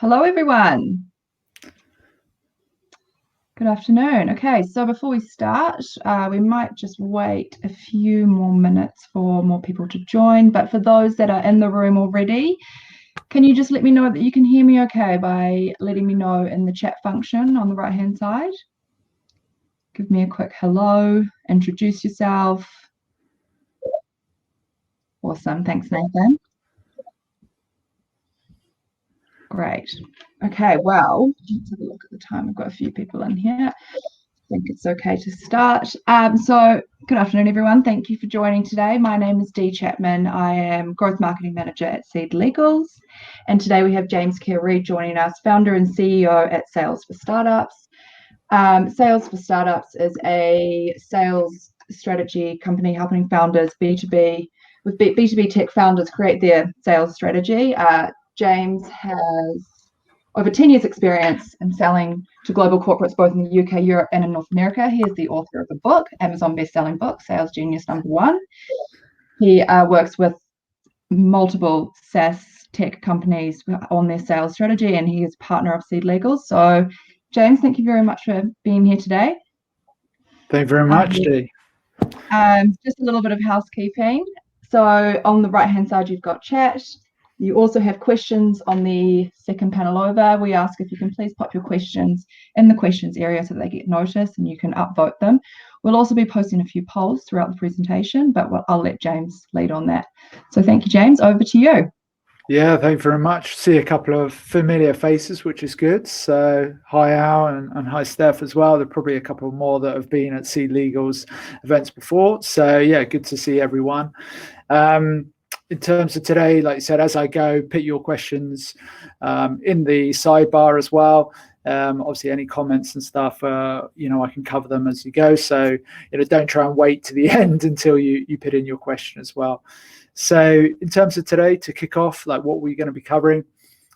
Hello, everyone. Good afternoon. Okay, so before we start, we might just wait a few more minutes for more people to join. But for those that are in the room already, can you just let me know that you can hear me okay by letting me know in the chat function on the right-hand side? Give me a quick hello, introduce yourself. Awesome, thanks, Nathan. Great. Okay, well, let's have a look at the time. I've got a few people in here. I think it's okay to start. So good afternoon, everyone. Thank you for joining today. My name is Dee Chapman. I am Growth Marketing Manager at SeedLegals. And today we have James Ker-Reid joining us, founder and CEO at Sales for Startups. Sales for Startups is a sales strategy company helping founders, B2B tech founders create their sales strategy. James has over 10 years experience in selling to global corporates, both in the UK, Europe, and in North America. He is the author of the book, Amazon best-selling book, Sales Genius #1. He works with multiple SaaS tech companies on their sales strategy, and he is partner of SeedLegals. So, James, thank you very much for being here today. Thank you very much, Dee. Just a little bit of housekeeping. So on the right-hand side, you've got chat. You also have questions on the second panel over. We ask if you can please pop your questions in the questions area so that they get noticed and you can upvote them. We'll also be posting a few polls throughout the presentation, but I'll let James lead on that. So thank you, James. Over to you. Yeah, thank you very much. See a couple of familiar faces, which is good. So hi, Al, and hi, Steph, as well. There are probably a couple more that have been at SeedLegals events before. So yeah, good to see everyone. In terms of today, like you said, as I go, put your questions in the sidebar as well. Obviously, any comments and stuff, I can cover them as you go. So, don't try and wait to the end until you put in your question as well. So in terms of today, to kick off, like what we're going to be covering,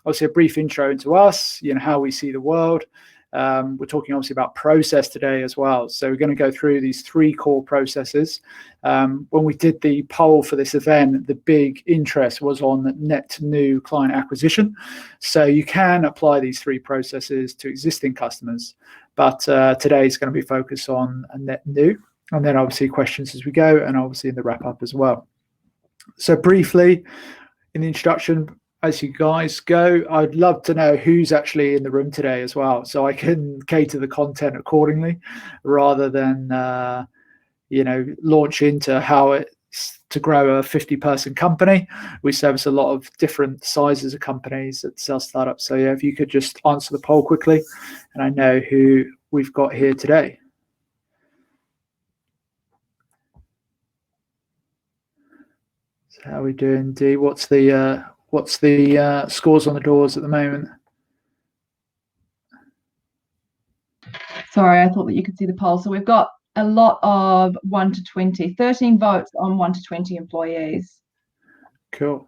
obviously a brief intro into us, how we see the world. We're talking obviously about process today as well. So we're going to go through these 3 core processes. When we did the poll for this event, the big interest was on net new client acquisition. So you can apply these 3 processes to existing customers, but today is going to be focused on a net new, and then obviously questions as we go, and obviously in the wrap up as well. So briefly in the introduction, as you guys go, I'd love to know who's actually in the room today as well, so I can cater the content accordingly rather than launch into how it's to grow a 50-person company. We service a lot of different sizes of companies at Sales Startups. So yeah, if you could just answer the poll quickly, and I know who we've got here today. So how are we doing, Dee? What's the scores on the doors at the moment? Sorry, I thought that you could see the poll. So we've got a lot of 1 to 20, 13 votes on 1 to 20 employees. Cool.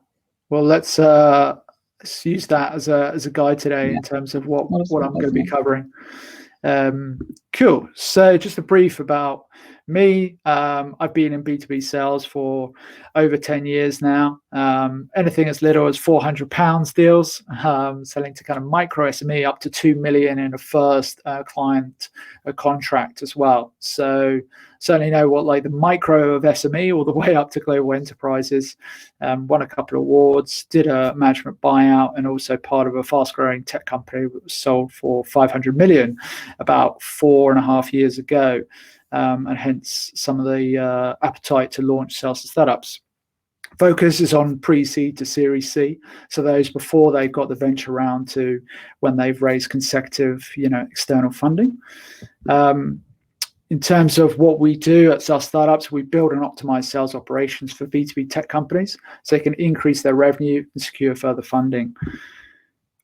Well, let's use that as a guide today in terms of what I'm going to be covering. Cool. So just a brief about me. I've been in B2B sales for over 10 years now. Anything as little as £400 deals, selling to kind of micro SME up to 2 million in a first client contract as well. So certainly know what like the micro of SME all the way up to global enterprises. Won a couple of awards, did a management buyout, and also part of a fast growing tech company that was sold for 500 million about 4.5 years ago. And hence some of the appetite to launch Sales for Startups. Focus is on pre-seed to Series C, so those before they've got the venture round to when they've raised consecutive, external funding. In terms of what we do at Sales Startups, we build and optimize sales operations for B2B tech companies so they can increase their revenue and secure further funding.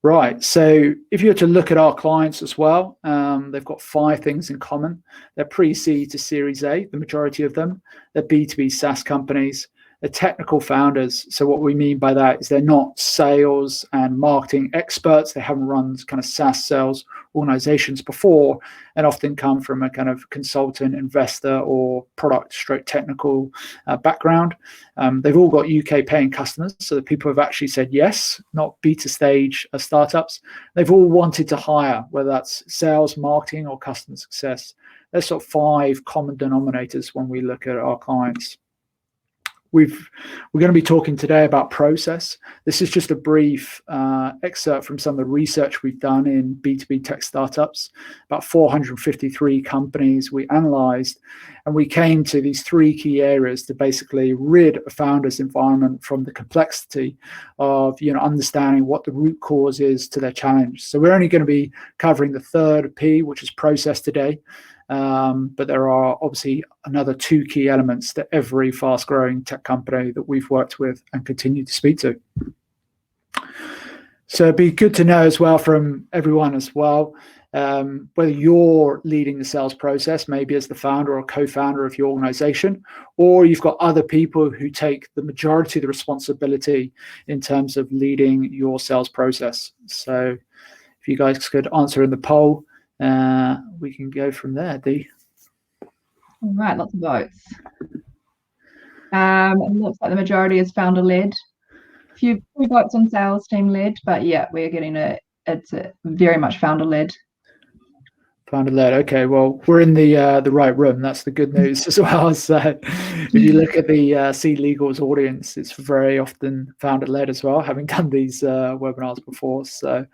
Right, so if you were to look at our clients as well, they've got 5 things in common. They're pre-seed to Series A, the majority of them. They're B2B SaaS companies. They're technical founders. So what we mean by that is they're not sales and marketing experts. They haven't run kind of SaaS sales organizations before and often come from a kind of consultant, investor, or product stroke technical background. They've all got UK paying customers, so the people have actually said yes, not beta stage startups. They've all wanted to hire, whether that's sales, marketing, or customer success. There's sort of 5 common denominators when we look at our clients. We're going to be talking today about process. This is just a brief excerpt from some of the research we've done in B2B tech startups, about 453 companies we analyzed, and we came to these 3 key areas to basically rid a founder's environment from the complexity of understanding what the root cause is to their challenge. So we're only going to be covering the 3rd P, which is process today. But there are obviously another 2 key elements to every fast-growing tech company that we've worked with and continue to speak to. So it'd be good to know as well from everyone as well, whether you're leading the sales process, maybe as the founder or co-founder of your organization, or you've got other people who take the majority of the responsibility in terms of leading your sales process. So if you guys could answer in the poll, we can go from there. Dee. All right, lots of votes. It looks like the majority is founder-led. A few votes on sales team-led, but yeah, we're getting it's very much founder-led. Founder-led. Okay, well, we're in the right room. That's the good news as well. So if you look at the SeedLegals audience, it's very often founder-led as well, having done these webinars before. So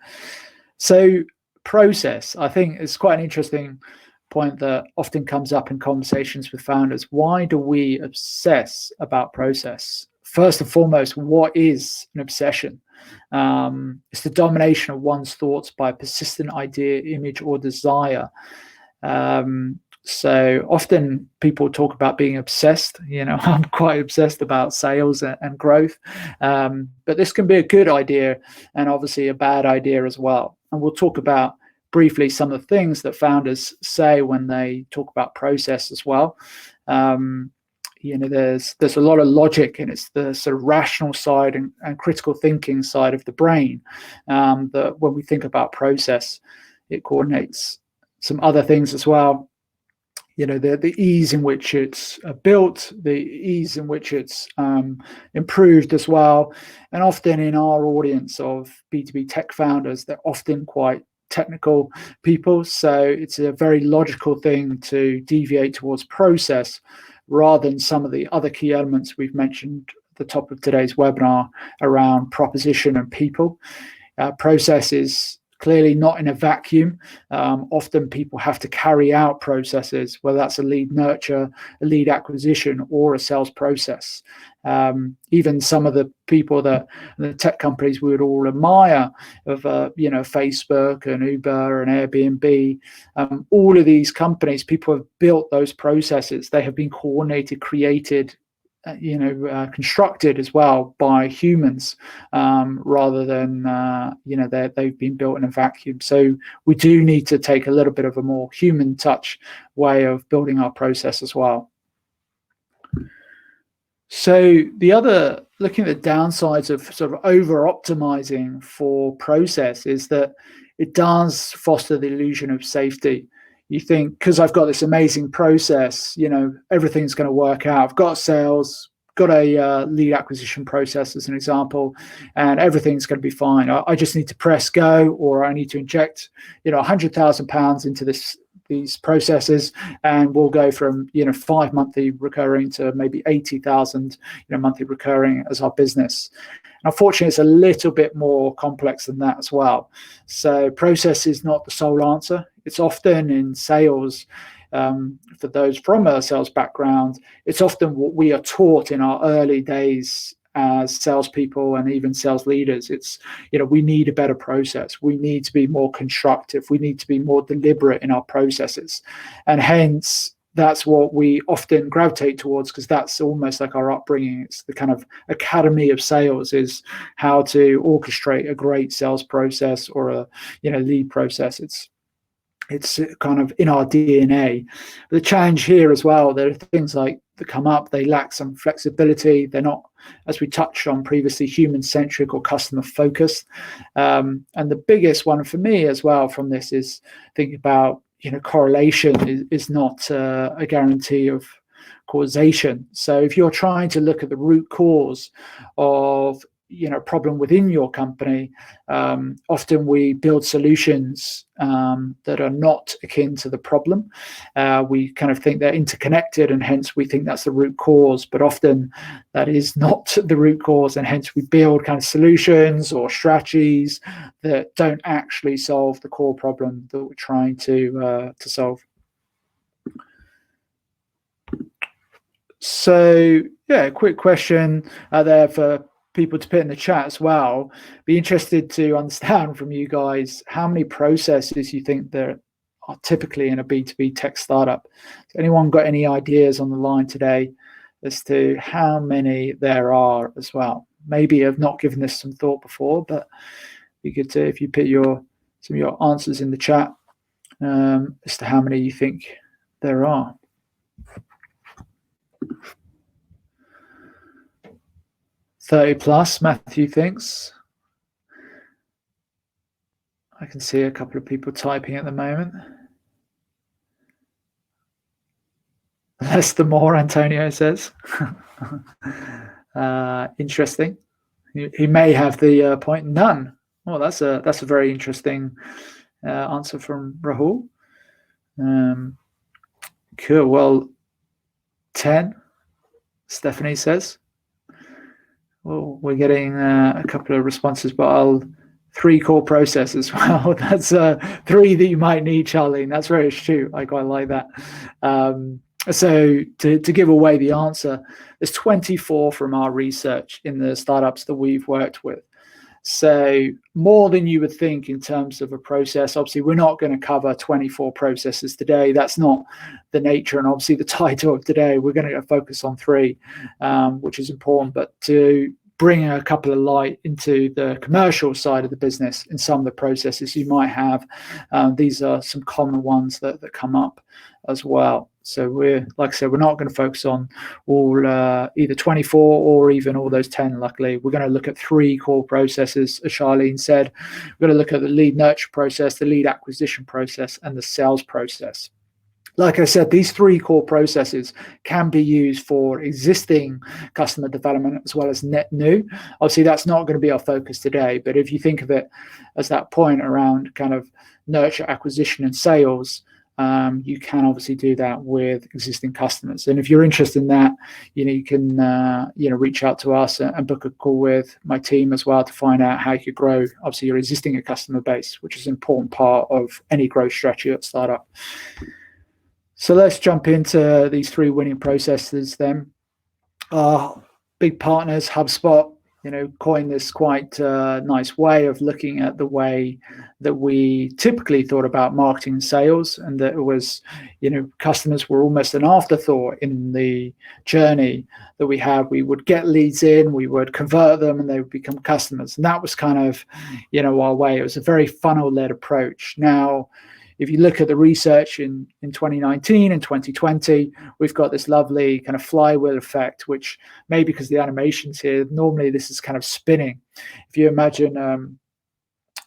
process, I think, is quite an interesting point that often comes up in conversations with founders. Why do we obsess about process? First and foremost, what is an obsession? It's the domination of one's thoughts by a persistent idea, image, or desire. So often people talk about being obsessed. I'm quite obsessed about sales and growth, but this can be a good idea and obviously a bad idea as well. And we'll talk about briefly some of the things that founders say when they talk about process as well. There's a lot of logic, and it's the sort of rational side and critical thinking side of the brain that when we think about process, it coordinates some other things as well. The ease in which it's built, the ease in which it's improved as well. And often in our audience of B2B tech founders, they're often quite technical people. So it's a very logical thing to deviate towards process rather than some of the other key elements we've mentioned at the top of today's webinar around proposition and people. Process is clearly not in a vacuum. Often people have to carry out processes, whether that's a lead nurture, a lead acquisition, or a sales process. Even some of the people that the tech companies we would all admire of Facebook and Uber and Airbnb, all of these companies, people have built those processes. They have been coordinated, created, constructed as well by humans, rather than they've been built in a vacuum. So we do need to take a little bit of a more human touch way of building our process as well. So looking at the downsides of sort of over optimizing for process is that it does foster the illusion of safety. You think, because I've got this amazing process, everything's going to work out. I've got sales, got a lead acquisition process as an example, and everything's going to be fine. I just need to press go, or I need to inject, £100,000 into these processes, and we'll go from 5 monthly recurring to maybe 80,000 monthly recurring as our business. And unfortunately, it's a little bit more complex than that as well. So process is not the sole answer. It's often in sales, for those from a sales background, it's often what we are taught in our early days as salespeople and even sales leaders. It's, we need a better process. We need to be more constructive. We need to be more deliberate in our processes. And hence, that's what we often gravitate towards, because that's almost like our upbringing. It's the kind of academy of sales, is how to orchestrate a great sales process or a lead process. It's kind of in our DNA. The challenge here as well, there are things like come up, they lack some flexibility. They're not, as we touched on previously, human-centric or customer-focused. And the biggest one for me as well from this is thinking about, correlation is not a guarantee of causation. So if you're trying to look at the root cause of problem within your company, often we build solutions that are not akin to the problem. We kind of think they're interconnected, and hence we think that's the root cause, but often that is not the root cause, and hence we build kind of solutions or strategies that don't actually solve the core problem that we're trying to solve. So yeah, quick question there for people to put in the chat as well. Be interested to understand from you guys how many processes you think there are typically in a B2B tech startup. Has anyone got any ideas on the line today as to how many there are as well? Maybe I've not given this some thought before, but you could, if you put some of your answers in the chat as to how many you think there are. +30, Matthew thinks. I can see a couple of people typing at the moment. Less the more, Antonio says. Interesting. He may have the point. None. Well, that's a very interesting answer from Rahul. Cool. Well, 10. Stephanie says. Well, we're getting a couple of responses, but 3 core processes. Well, that's 3 that you might need, Charlene. That's very astute. I quite like that. So to give away the answer, there's 24 from our research in the startups that we've worked with. So more than you would think in terms of a process. Obviously, we're not going to cover 24 processes today. That's not the nature, and obviously the title of today, we're going to focus on 3, which is important. But to bring a couple of light into the commercial side of the business in some of the processes you might have, these are some common ones that come up as well. So we're, like I said, we're not going to focus on all either 24 or even all those 10, luckily. We're going to look at 3 core processes, as Charlene said. We're going to look at the lead nurture process, the lead acquisition process, and the sales process. Like I said, these 3 core processes can be used for existing customer development as well as net new. Obviously, that's not going to be our focus today, but if you think of it as that point around kind of nurture, acquisition, and sales, you can obviously do that with existing customers. And if you're interested in that, you can reach out to us and book a call with my team as well to find out how you could grow obviously your existing customer base, which is an important part of any growth strategy at startup. So let's jump into these 3 winning processes then. Our big partners, HubSpot, coined this quite nice way of looking at the way that we typically thought about marketing and sales, and that it was, customers were almost an afterthought in the journey that we had. We would get leads in, we would convert them, and they would become customers. And that was kind of, our way. It was a very funnel-led approach. Now, if you look at the research in 2019 and 2020, we've got this lovely kind of flywheel effect, which maybe because the animation's here, normally this is kind of spinning. If you imagine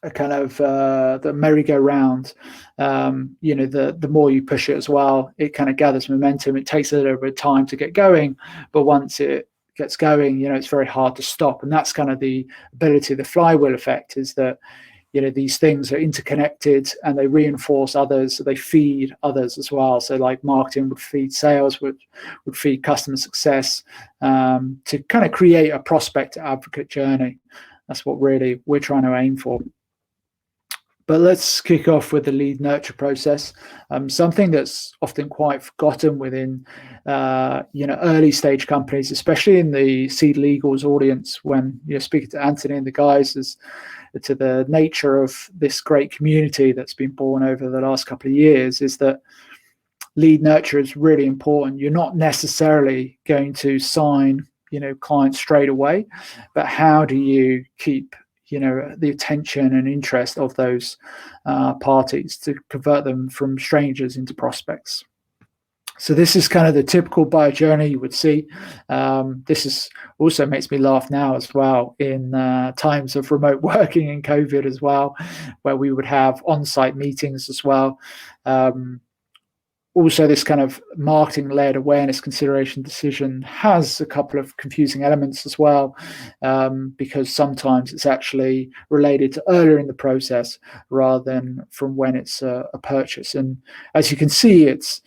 a kind of the merry-go-round, the more you push it as well, it kind of gathers momentum. It takes a little bit of time to get going, but once it gets going, it's very hard to stop. And that's kind of the ability of the flywheel effect, is that these things are interconnected and they reinforce others, so they feed others as well. So like marketing would feed sales, would feed customer success, to kind of create a prospect advocate journey. That's what really we're trying to aim for. But let's kick off with the lead nurture process. Something that's often quite forgotten within early stage companies, especially in the SeedLegals audience, when you're speaking to Anthony and the guys, as to the nature of this great community that's been born over the last couple of years, is that lead nurture is really important. You're not necessarily going to sign clients straight away, but how do you keep the attention and interest of those parties to convert them from strangers into prospects? So this is kind of the typical buyer journey you would see. This is also makes me laugh now as well in times of remote working and COVID as well, where we would have on-site meetings as well. Also, this kind of marketing-led awareness consideration decision has a couple of confusing elements as well, because sometimes it's actually related to earlier in the process rather than from when it's a purchase. And as you can see, it's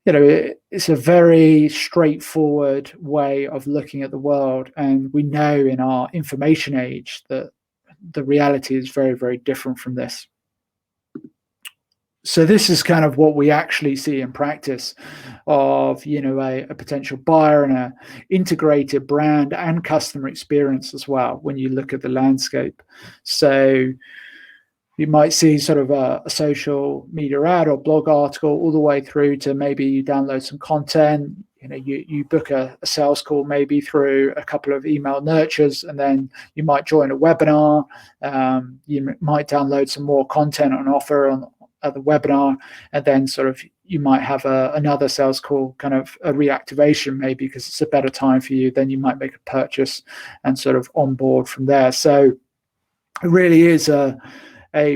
a very straightforward way of looking at the world. And we know in our information age that the reality is very, very different from this. So this is kind of what we actually see in practice of, a potential buyer and a integrated brand and customer experience as well when you look at the landscape. So you might see sort of a social media ad or blog article all the way through to maybe you download some content, you book a sales call maybe through a couple of email nurtures, and then you might join a webinar. You might download some more content on offer at the webinar, and then sort of you might have another sales call, kind of a reactivation maybe because it's a better time for you. Then you might make a purchase and sort of onboard from there. So it really is a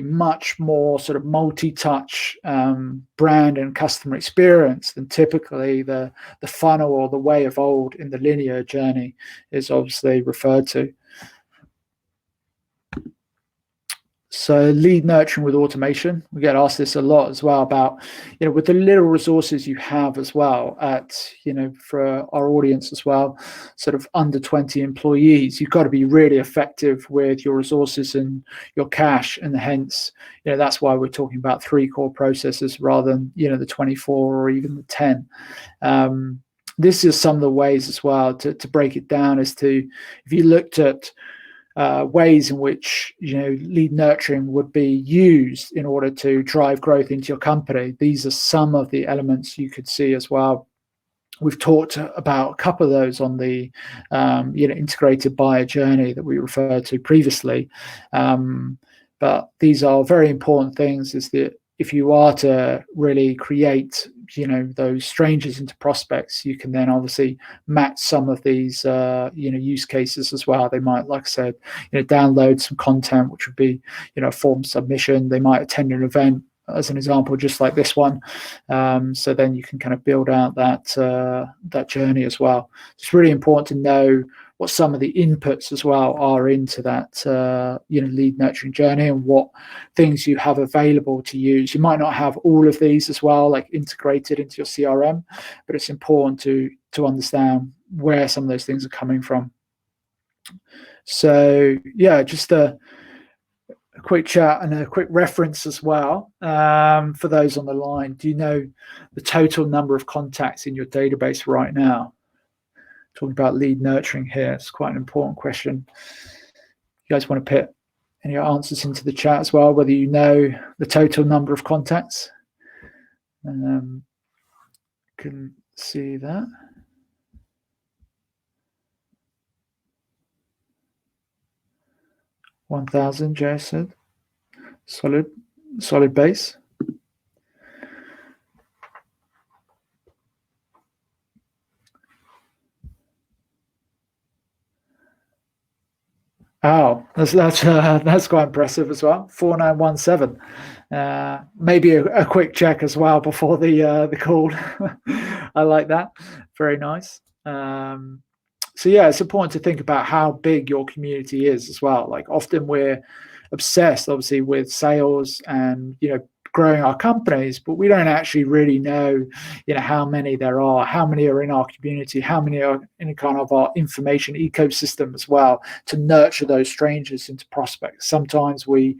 much more sort of multi-touch brand and customer experience than typically the funnel or the way of old in the linear journey is obviously referred to. So lead nurturing with automation, we get asked this a lot as well about, with the little resources you have as well for our audience as well, sort of under 20 employees, you've got to be really effective with your resources and your cash. And hence, that's why we're talking about 3 core processes rather than, the 24 or even the 10. This is some of the ways as well to break it down as to, if you looked at ways in which lead nurturing would be used in order to drive growth into your company. These are some of the elements you could see as well. We've talked about a couple of those on the integrated buyer journey that we referred to previously, but these are very important things. Is that if you are to really create those strangers into prospects, you can then obviously match some of these use cases as well. They might, like I said, download some content, which would be a form submission. They might attend an event, as an example, just like this one. So then you can kind of build out that journey as well. It's really important to know what some of the inputs as well are into that lead nurturing journey and what things you have available to use. You might not have all of these as well, like integrated into your CRM, but it's important to understand where some of those things are coming from. So yeah, just a quick chat and a quick reference as well for those on the line. Do you know the total number of contacts in your database right now? Talking about lead nurturing here, it's quite an important question. You guys want to put any answers into the chat as well, whether you know the total number of contacts. Can see that. 1,000, Jay said. Solid base. Oh, that's quite impressive as well. 4917. Maybe a quick check as well before the call. I like that. Very nice. So yeah, it's important to think about how big your community is as well. Like often we're obsessed, obviously, with sales and growing our companies, but we don't actually really know how many there are, how many are in our community, how many are in kind of our information ecosystem as well, to nurture those strangers into prospects. Sometimes we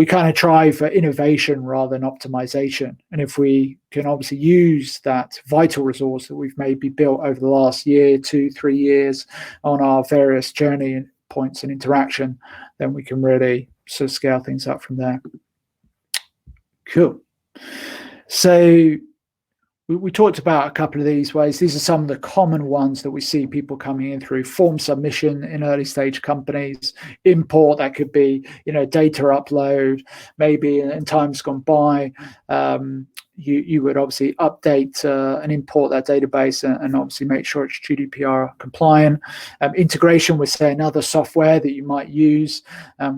kind of try for innovation rather than optimization, and if we can obviously use that vital resource that we've maybe built over the last year, 2-3 years on our various journey points and interaction, then we can really sort of scale things up from there. Cool. So we talked about a couple of these ways. These are some of the common ones that we see people coming in through: form submission in early stage companies, import, that could be data upload, maybe in times gone by, you would obviously update and import that database and obviously make sure it's GDPR compliant. Integration with, say, another software that you might use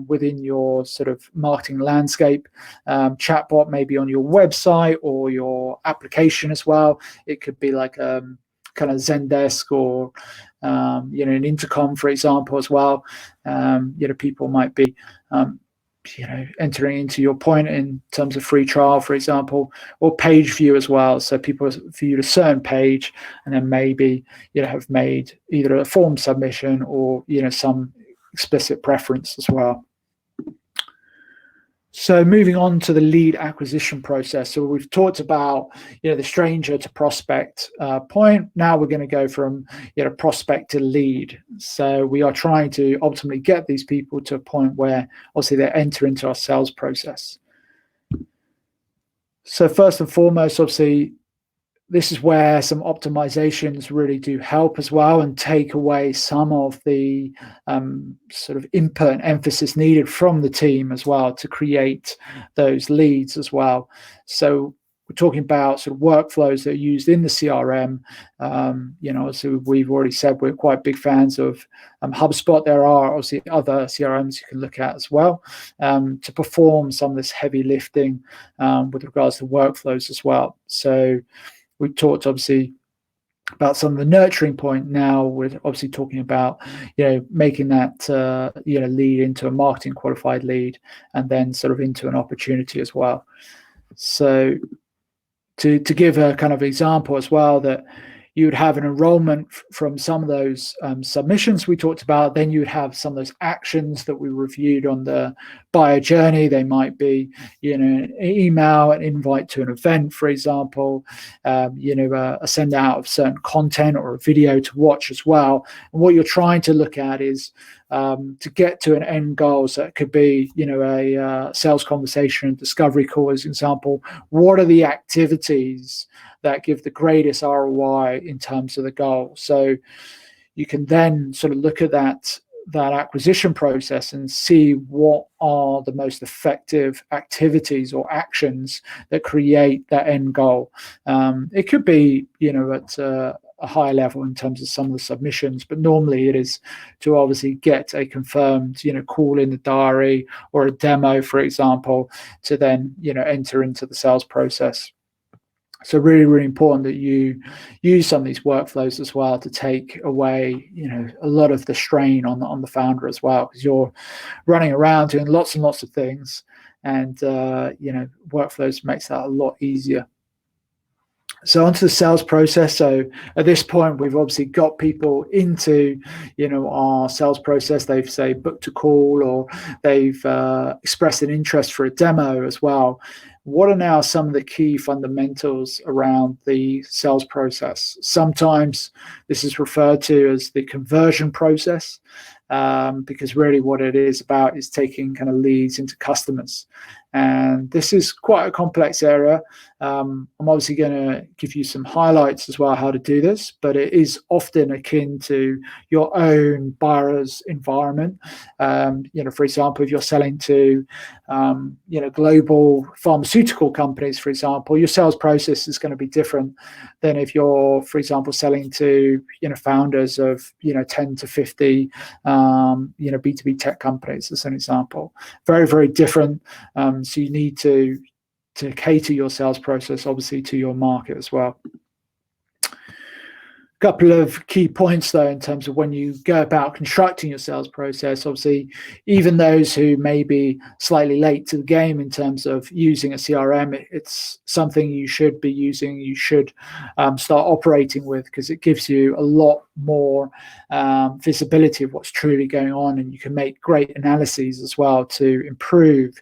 within your sort of marketing landscape. Chatbot maybe on your website or your application as well. It could be like kind of Zendesk or an intercom, for example, as well. People might be entering into your point in terms of free trial, for example, or page view as well. So people viewed a certain page and then maybe have made either a form submission or some explicit preference as well. So moving on to the lead acquisition process. So we've talked about the stranger to prospect point. Now we're going to go from prospect to lead. So we are trying to ultimately get these people to a point where obviously they enter into our sales process. So first and foremost, obviously, this is where some optimizations really do help as well and take away some of the sort of input and emphasis needed from the team as well to create those leads as well. So we're talking about sort of workflows that are used in the CRM. So we've already said we're quite big fans of HubSpot. There are obviously other CRMs you can look at as well to perform some of this heavy lifting with regards to workflows as well. So we talked obviously about some of the nurturing point. Now we're obviously talking about making that lead into a marketing qualified lead and then sort of into an opportunity as well. So to give a kind of example as well, that you would have an enrollment from some of those submissions we talked about. Then you would have some of those actions that we reviewed on the buyer journey. They might be, an email, an invite to an event, for example, a send out of certain content or a video to watch as well. And what you're trying to look at is to get to an end goal. So it could be, a sales conversation and discovery call, as an example. What are the activities that give the greatest ROI in terms of the goal? So you can then sort of look at that acquisition process and see what are the most effective activities or actions that create that end goal. It could be, at a higher level in terms of some of the submissions, but normally it is to obviously get a confirmed, call in the diary or a demo, for example, to then, enter into the sales process. So really, really important that you use some of these workflows as well to take away, a lot of the strain on the founder as well, because you're running around doing lots and lots of things, and workflows makes that a lot easier. So onto the sales process. So at this point, we've obviously got people into, our sales process. They've, say, booked a call or they've expressed an interest for a demo as well. What are now some of the key fundamentals around the sales process? Sometimes this is referred to as the conversion process, because really what it is about is taking kind of leads into customers. And this is quite a complex area. I'm obviously going to give you some highlights as well how to do this, but it is often akin to your own buyer's environment. For example, if you're selling to, global pharmaceutical companies, for example, your sales process is going to be different than if you're, for example, selling to, founders of, 10 to 50, B2B tech companies, as an example. Very, very different. So you need to cater your sales process, obviously, to your market as well. Couple of key points, though, in terms of when you go about constructing your sales process. Obviously, even those who may be slightly late to the game in terms of using a CRM, it's something you should be using, you should start operating with, because it gives you a lot more visibility of what's truly going on, and you can make great analyses as well to improve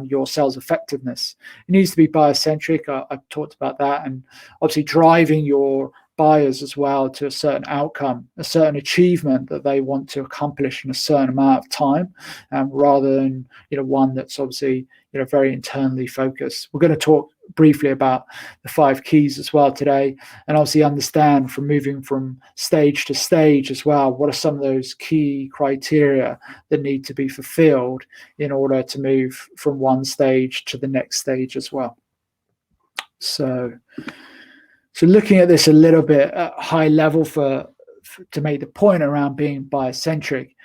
your sales effectiveness. It needs to be buyer-centric. I've talked about that, and obviously driving your buyers as well to a certain outcome, a certain achievement that they want to accomplish in a certain amount of time, rather than one that's obviously very internally focused. We're going to talk briefly about the 5 keys as well today, and obviously understand from moving from stage to stage as well, what are some of those key criteria that need to be fulfilled in order to move from one stage to the next stage as well. So looking at this a little bit at high level to make the point around being buyer-centric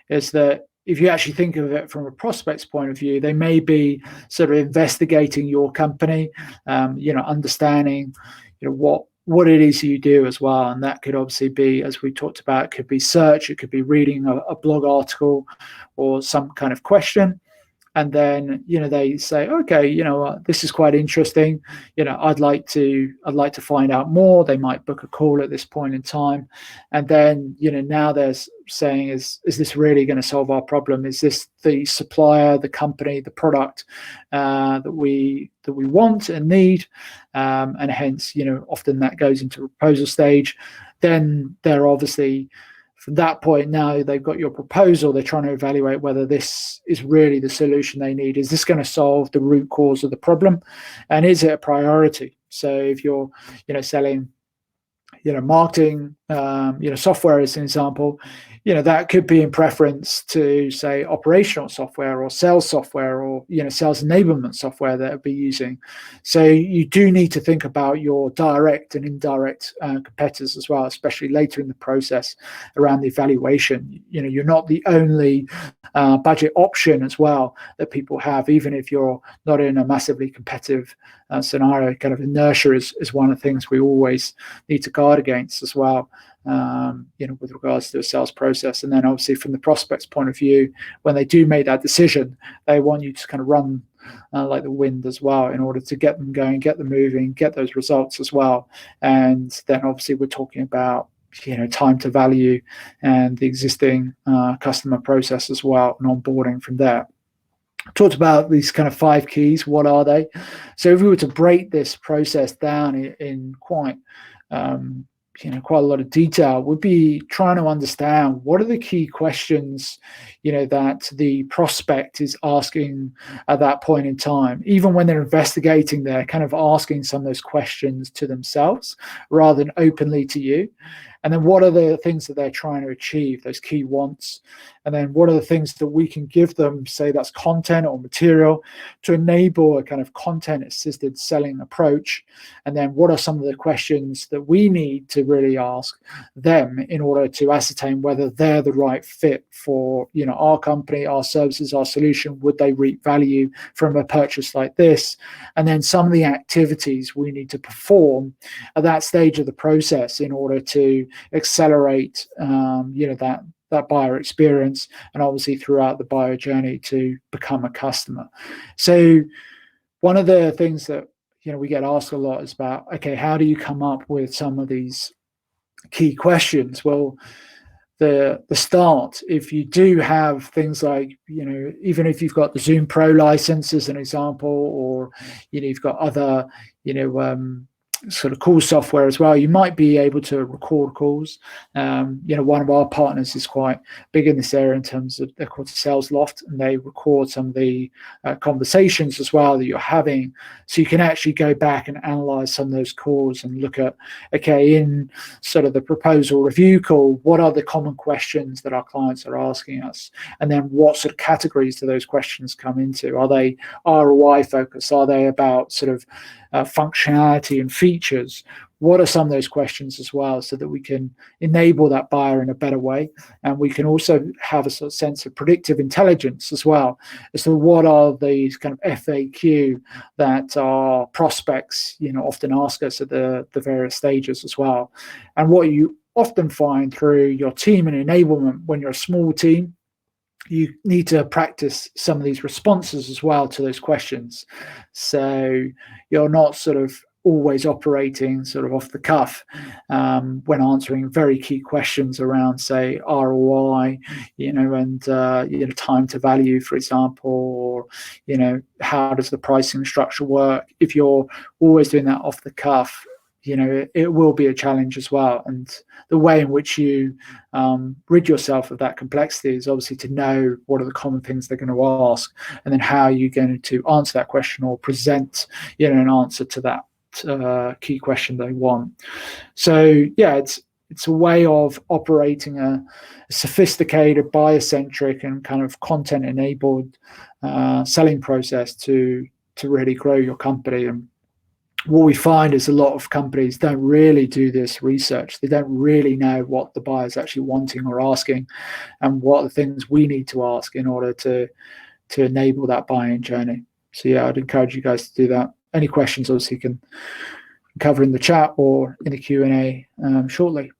is that if you actually think of it from a prospect's point of view, they may be sort of investigating your company, understanding, what it is you do as well. And that could obviously be, as we talked about, it could be search, it could be reading a blog article or some kind of question. And then, they say, okay, this is quite interesting. I'd like to find out more. They might book a call at this point in time. And then, now they're saying, is this really going to solve our problem? Is this the supplier, the company, the product that we want and need? And hence, often that goes into proposal stage. Then they're obviously, from that point, now they've got your proposal, they're trying to evaluate whether this is really the solution they need. Is this going to solve the root cause of the problem? And is it a priority? So if you're, selling, marketing, software as an example, that could be in preference to, say, operational software or sales software or, sales enablement software that they'll be using. So you do need to think about your direct and indirect competitors as well, especially later in the process around the evaluation. You're not the only budget option as well that people have, even if you're not in a massively competitive scenario. Kind of inertia is one of the things we always need to guard against as well. With regards to a sales process. And then obviously from the prospect's point of view, when they do make that decision, they want you to kind of run like the wind as well in order to get them going, get them moving, get those results as well. And then obviously we're talking about time to value and the existing customer process as well, and onboarding from there. Talked about these kind of 5 keys. What are they? So if we were to break this process down in quite a lot of detail, would be trying to understand what are the key questions, that the prospect is asking at that point in time. Even when they're investigating, they're kind of asking some of those questions to themselves rather than openly to you. And then what are the things that they're trying to achieve, those key wants? And then what are the things that we can give them, say that's content or material, to enable a kind of content-assisted selling approach? And then what are some of the questions that we need to really ask them in order to ascertain whether they're the right fit for, our company, our services, our solution? Would they reap value from a purchase like this? And then some of the activities we need to perform at that stage of the process in order to accelerate, that buyer experience, and obviously throughout the buyer journey to become a customer. So one of the things that we get asked a lot is about, okay, how do you come up with some of these key questions? Well, the start, if you do have things like, even if you've got the Zoom Pro license as an example, or you've got other sort of call software as well, you might be able to record calls. One of our partners is quite big in this area in terms of, they're called Sales Loft, and they record some of the conversations as well that you're having, so you can actually go back and analyze some of those calls and look at, okay, in sort of the proposal review call, what are the common questions that our clients are asking us, and then what sort of categories do those questions come into? Are they ROI focused? Are they about sort of functionality and features? What are some of those questions as well, so that we can enable that buyer in a better way? And we can also have a sort of sense of predictive intelligence as well, as to what are these kind of FAQ that our prospects often ask us at the various stages as well. And what you often find through your team and enablement, when you're a small team, you need to practice some of these responses as well to those questions. So you're not sort of always operating sort of off the cuff when answering very key questions around, say, ROI, and time to value, for example, or how does the pricing structure work. If you're always doing that off the cuff, it will be a challenge as well. And the way in which you rid yourself of that complexity is obviously to know what are the common things they're going to ask, and then how you're going to answer that question or present an answer to that key question they want. So yeah, it's a way of operating a sophisticated, buyer-centric and kind of content-enabled selling process to really grow your company. And what we find is a lot of companies don't really do this research. They don't really know what the buyer's actually wanting or asking, and what are the things we need to ask in order to enable that buying journey. So yeah, I'd encourage you guys to do that. Any questions, obviously, you can cover in the chat or in the Q&A shortly.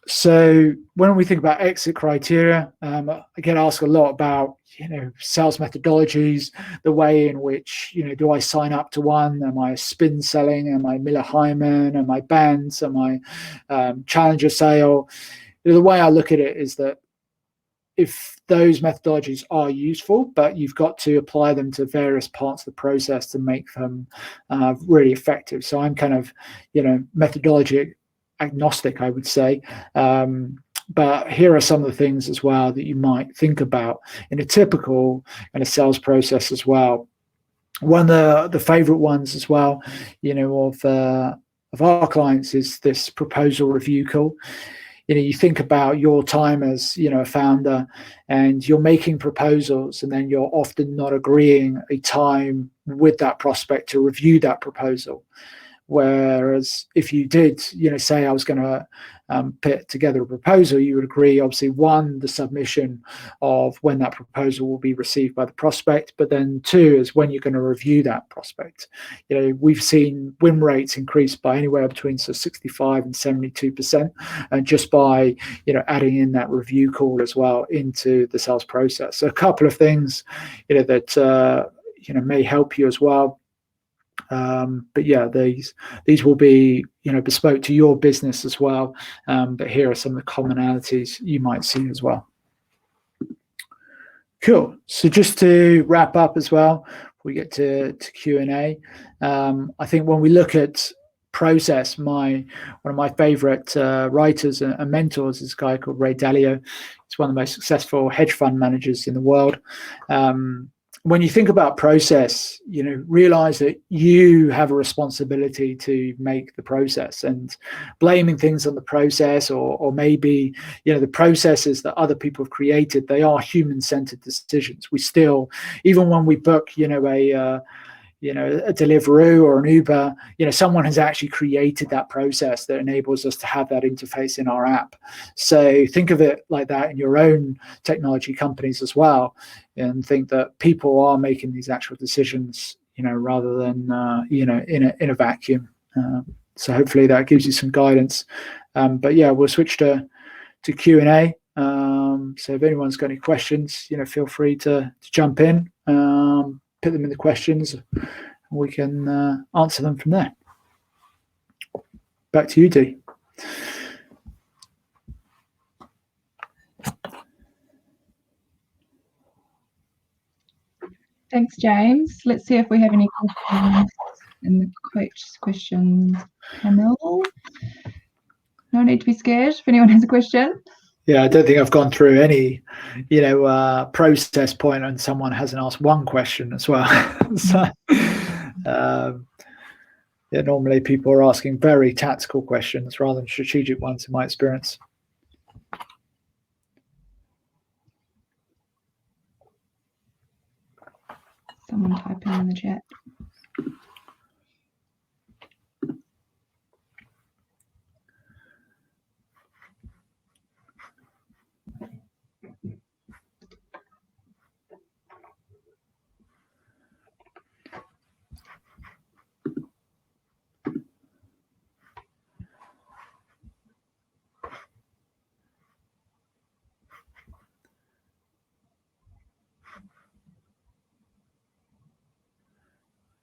So when we think about exit criteria, I get asked a lot about, sales methodologies, the way in which, do I sign up to one? Am I spin selling? Am I Miller Hyman? Am I bands? Am I challenger sale? The way I look at it is that if those methodologies are useful, but you've got to apply them to various parts of the process to make them really effective. So I'm kind of, methodology agnostic, I would say. But here are some of the things as well that you might think about in a typical kind of sales process as well. One of the favorite ones as well, of our clients is this proposal review call. You think about your time as, a founder, and you're making proposals, and then you're often not agreeing a time with that prospect to review that proposal. Whereas if you did, say I was going to put together a proposal, you would agree, obviously, one, the submission of when that proposal will be received by the prospect, but then two is when you're going to review that prospect. We've seen win rates increase by anywhere between 65 and 72%, and just by adding in that review call as well into the sales process. So a couple of things that may help you as well. But yeah, these will be bespoke to your business as well. But here are some of the commonalities you might see as well. Cool. So just to wrap up as well, we get to Q&A. I think when we look at process, one of my favorite writers and mentors is a guy called Ray Dalio. He's one of the most successful hedge fund managers in the world. When you think about process, realize that you have a responsibility to make the process, and blaming things on the process or maybe, the processes that other people have created, they are human-centered decisions. We still, even when we book, a Deliveroo or an Uber, someone has actually created that process that enables us to have that interface in our app. So think of it like that in your own technology companies as well, and think that people are making these actual decisions, rather than, in a vacuum. So hopefully that gives you some guidance. But yeah, we'll switch to Q&A. So if anyone's got any questions, feel free to jump in. Put them in the questions, and we can answer them from there. Back to you, Dee. Thanks, James. Let's see if we have any questions in the questions panel. No need to be scared if anyone has a question. Yeah, I don't think I've gone through any, process point and someone hasn't asked one question as well. So, normally people are asking very tactical questions rather than strategic ones, in my experience. Someone typing in the chat.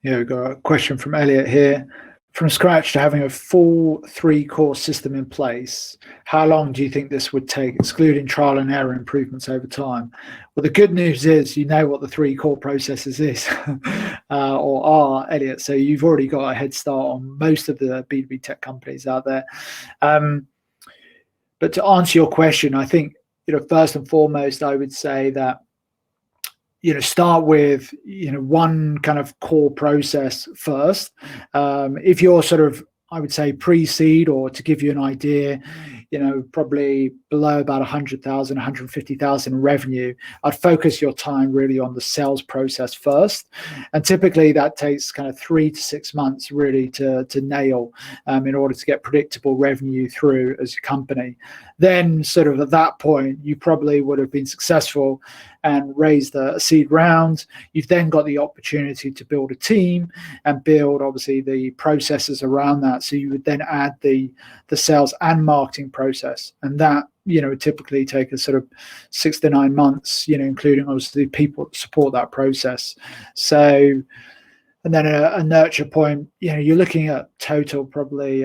Yeah, we've got a question from Elliot here. From scratch to having a full 3-core system in place, how long do you think this would take, excluding trial and error improvements over time? Well, the good news is you know what the 3 core processes is or are, Elliot. So you've already got a head start on most of the B2B tech companies out there. But to answer your question, I think, first and foremost, I would say that start with one kind of core process first. If you're sort of I would say pre-seed, or to give you an idea, probably below about 100,000, 150,000 revenue, I'd focus your time really on the sales process first. And typically that takes kind of 3 to 6 months really to nail in order to get predictable revenue through as a company. Then sort of at that point, you probably would have been successful and raised a seed round. You've then got the opportunity to build a team and build obviously the processes around that. So you would then add the sales and marketing process, and that would typically take a sort of 6 to 9 months, including obviously people to support that process. So, and then a nurture point, you're looking at total probably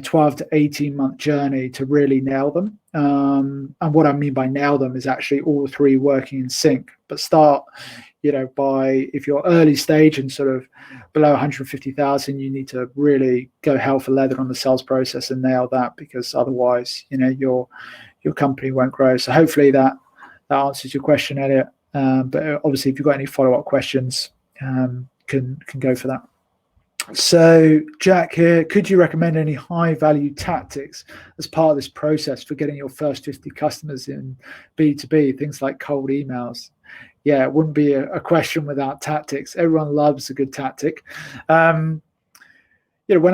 12 to 18 month journey to really nail them. And what I mean by nail them is actually all three working in sync. But start, by, if you're early stage and sort of below 150,000, you need to really go hell for leather on the sales process and nail that, because otherwise, your company won't grow. So hopefully that answers your question, Elliot. But obviously, if you've got any follow-up questions, can go for that. So Jack here, could you recommend any high value tactics as part of this process for getting your first 50 customers in B2B, things like cold emails? Yeah, it wouldn't be a question without tactics. Everyone loves a good tactic. When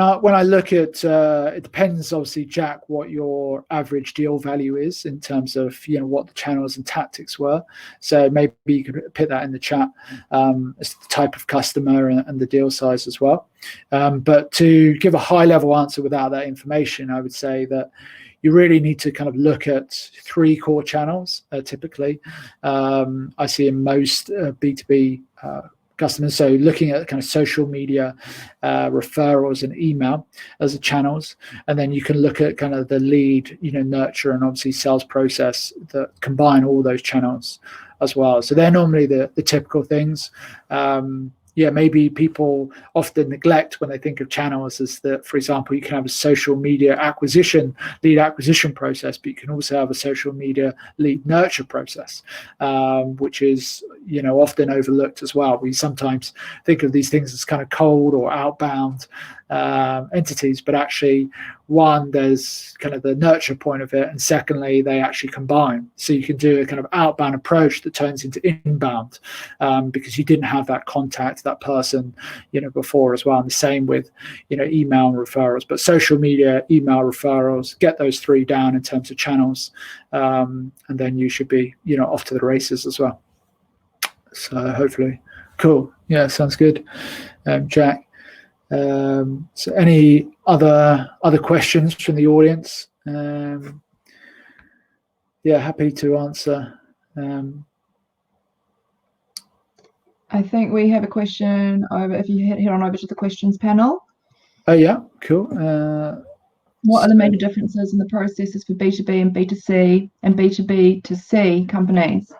I look at it depends obviously, Jack, what your average deal value is in terms of what the channels and tactics were. So maybe you could put that in the chat as the type of customer and the deal size as well. But to give a high level answer without that information, I would say that you really need to kind of look at 3 core channels typically. I see in most B2B customers. So looking at kind of social media, referrals and email as the channels. And then you can look at kind of the lead, nurture and obviously sales process that combine all those channels as well. So they're normally the typical things. Maybe people often neglect when they think of channels is that, for example, you can have a social media lead acquisition process, but you can also have a social media lead nurture process, which is, often overlooked as well. We sometimes think of these things as kind of cold or outbound entities, but actually, one, there's kind of the nurture point of it, and secondly, they actually combine. So you can do a kind of outbound approach that turns into inbound because you didn't have that contact, that person, before as well. And the same with, email and referrals. But social media, email, referrals, get those 3 down in terms of channels, and then you should be, off to the races as well. So hopefully, cool. Yeah, sounds good, Jack. So any other questions from the audience? Happy to answer. I think we have a question over, if you head on over to the questions panel. Oh yeah, cool. What are the major differences in the processes for B2B and B2C and B2B to C companies?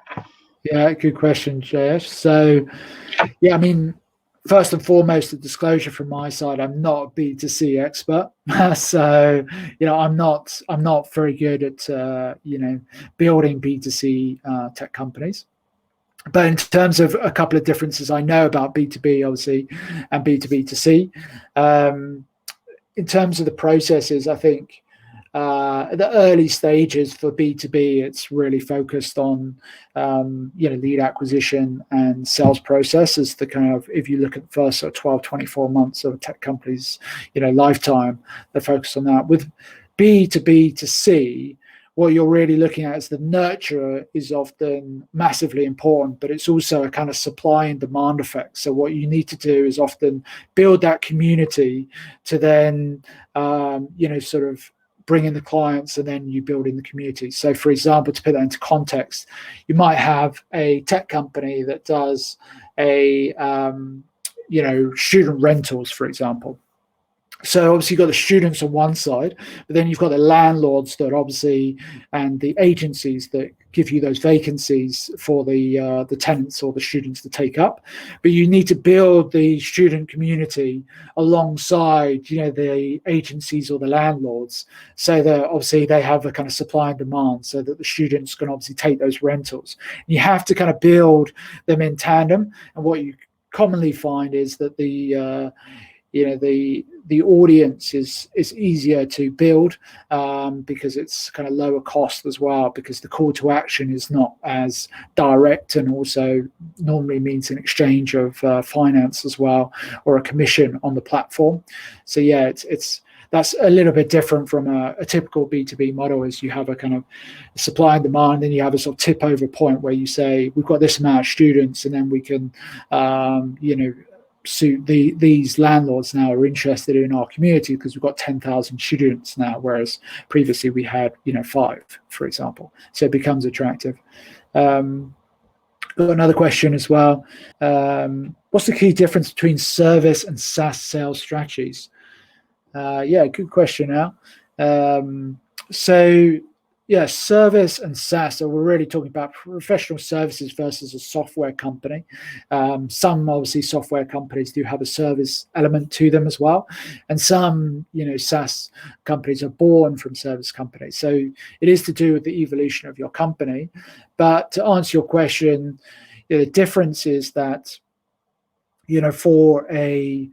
Yeah, good question, Jayesh. So I mean, first and foremost, a disclosure from my side, I'm not a B2C expert. So, I'm not very good at, building B2C tech companies. But in terms of a couple of differences I know about B2B, obviously, and B2B to C, in terms of the processes, I think at the early stages for B2B, it's really focused on, lead acquisition and sales process as the kind of, if you look at the first sort of 12, 24 months of a tech company's, lifetime, they're focused on that. With B2B to C, what you're really looking at is the nurture is often massively important, but it's also a kind of supply and demand effect. So what you need to do is often build that community to then, sort of bring in the clients, and then you build in the community. So for example, to put that into context, you might have a tech company that does a, student rentals, for example. So obviously you've got the students on one side, but then you've got the landlords that obviously, and the agencies that give you those vacancies for the tenants or the students to take up. But you need to build the student community alongside, the agencies or the landlords, so that obviously they have a kind of supply and demand, so that the students can obviously take those rentals. You have to kind of build them in tandem. And what you commonly find is that the the audience is easier to build because it's kind of lower cost as well, because the call to action is not as direct, and also normally means an exchange of finance as well, or a commission on the platform. So yeah, it's that's a little bit different from a typical B2B model. Is you have a kind of supply and demand, and you have a sort of tip over point where you say, we've got this amount of students, and then we can suit these landlords now are interested in our community because we've got 10,000 students now, whereas previously we had 5, for example. So it becomes attractive. Got another question as well. What's the key difference between service and SaaS sales strategies? Yeah, good question now. So yeah, service and SaaS, so we're really talking about professional services versus a software company. Some obviously software companies do have a service element to them as well, and some SaaS companies are born from service companies. So it is to do with the evolution of your company. But to answer your question, the difference is that for a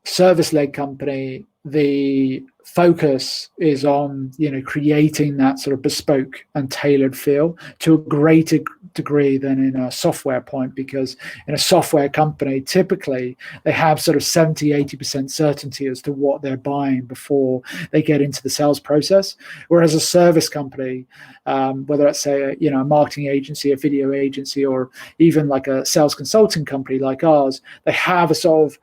service-led company, the focus is on creating that sort of bespoke and tailored feel to a greater degree than in a software point, because in a software company typically they have sort of 70-80% certainty as to what they're buying before they get into the sales process, whereas a service company, whether it's say a marketing agency, a video agency, or even like a sales consulting company like ours, they have a sort of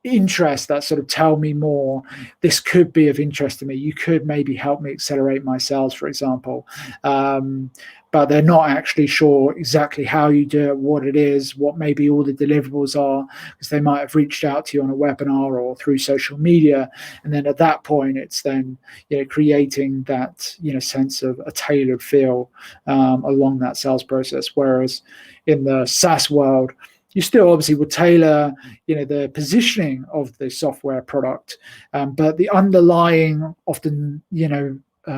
interest that sort of tell me more, this could be of interest to me, you could maybe help me accelerate my sales, for example, but they're not actually sure exactly how you do it, what it is, what maybe all the deliverables are, because they might have reached out to you on a webinar or through social media, and then at that point it's then creating that sense of a tailored feel along that sales process. Whereas in the SaaS world, you still obviously would tailor, the positioning of the software product, but the underlying often,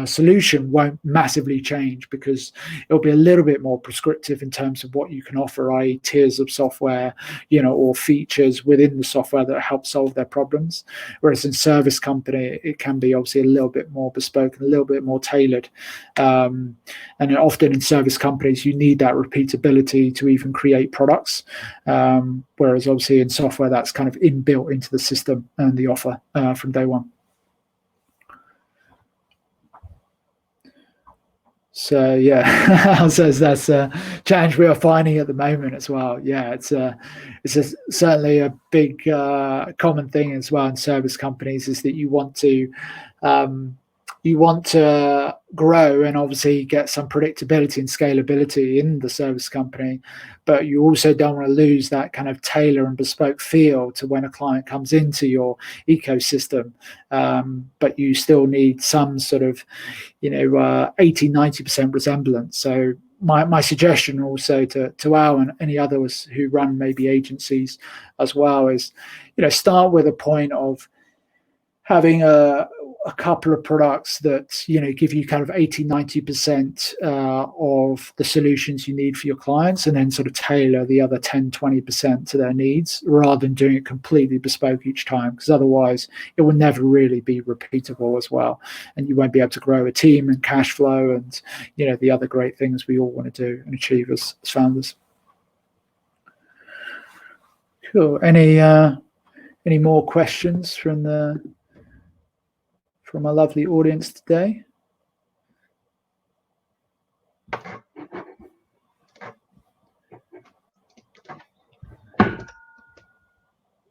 solution won't massively change, because it'll be a little bit more prescriptive in terms of what you can offer, i.e. tiers of software, or features within the software that help solve their problems. Whereas in service company, it can be obviously a little bit more bespoke and a little bit more tailored. And often in service companies, you need that repeatability to even create products. Whereas obviously in software, that's kind of inbuilt into the system and the offer from day one. So yeah, so that's a challenge we are finding at the moment as well. Yeah, it's certainly a big common thing as well in service companies, is that you want to grow and obviously get some predictability and scalability in the service company, but you also don't want to lose that kind of tailor and bespoke feel to when a client comes into your ecosystem. But you still need some sort of 80-90% resemblance. So my suggestion also to Al and any others who run maybe agencies as well is start with a point of having a couple of products that give you kind of 80-90% of the solutions you need for your clients, and then sort of tailor the other 10-20% to their needs, rather than doing it completely bespoke each time, because otherwise it will never really be repeatable as well, and you won't be able to grow a team and cash flow and the other great things we all want to do and achieve as founders. Cool. Any more questions from our lovely audience today?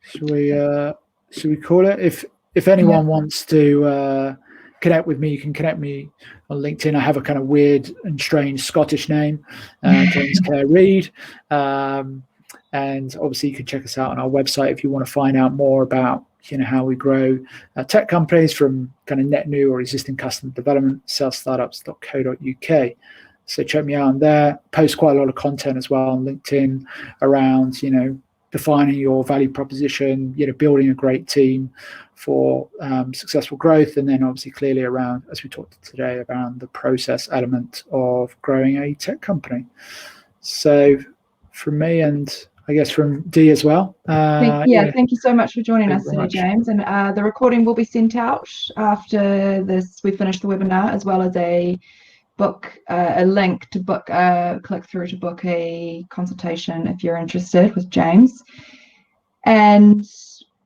Should we call it? If anyone wants to connect with me, you can connect me on LinkedIn. I have a kind of weird and strange Scottish name, James Ker-Reid. And obviously you can check us out on our website if you want to find out more about how we grow tech companies from kind of net new or existing customer development, salesstartups.co.uk. So check me out on there. Post quite a lot of content as well on LinkedIn around defining your value proposition, building a great team for successful growth, and then obviously clearly around, as we talked today, around the process element of growing a tech company. So from me and I guess, from Dee as well. Thank you so much for joining us today, James. And the recording will be sent out after we finish the webinar, as well as a link to book, click through to book a consultation if you're interested with James. And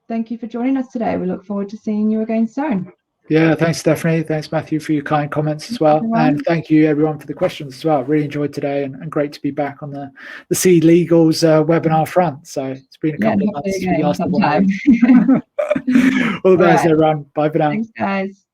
thank you for joining us today. We look forward to seeing you again soon. Yeah, thanks, Stephanie. Thanks, Matthew, for your kind comments as well. And thank you, everyone, for the questions as well. Really enjoyed today, and great to be back on the SeedLegals webinar front. So it's been a couple of months. We lasted 1 week. All the best, everyone. Bye for now. Thanks, guys.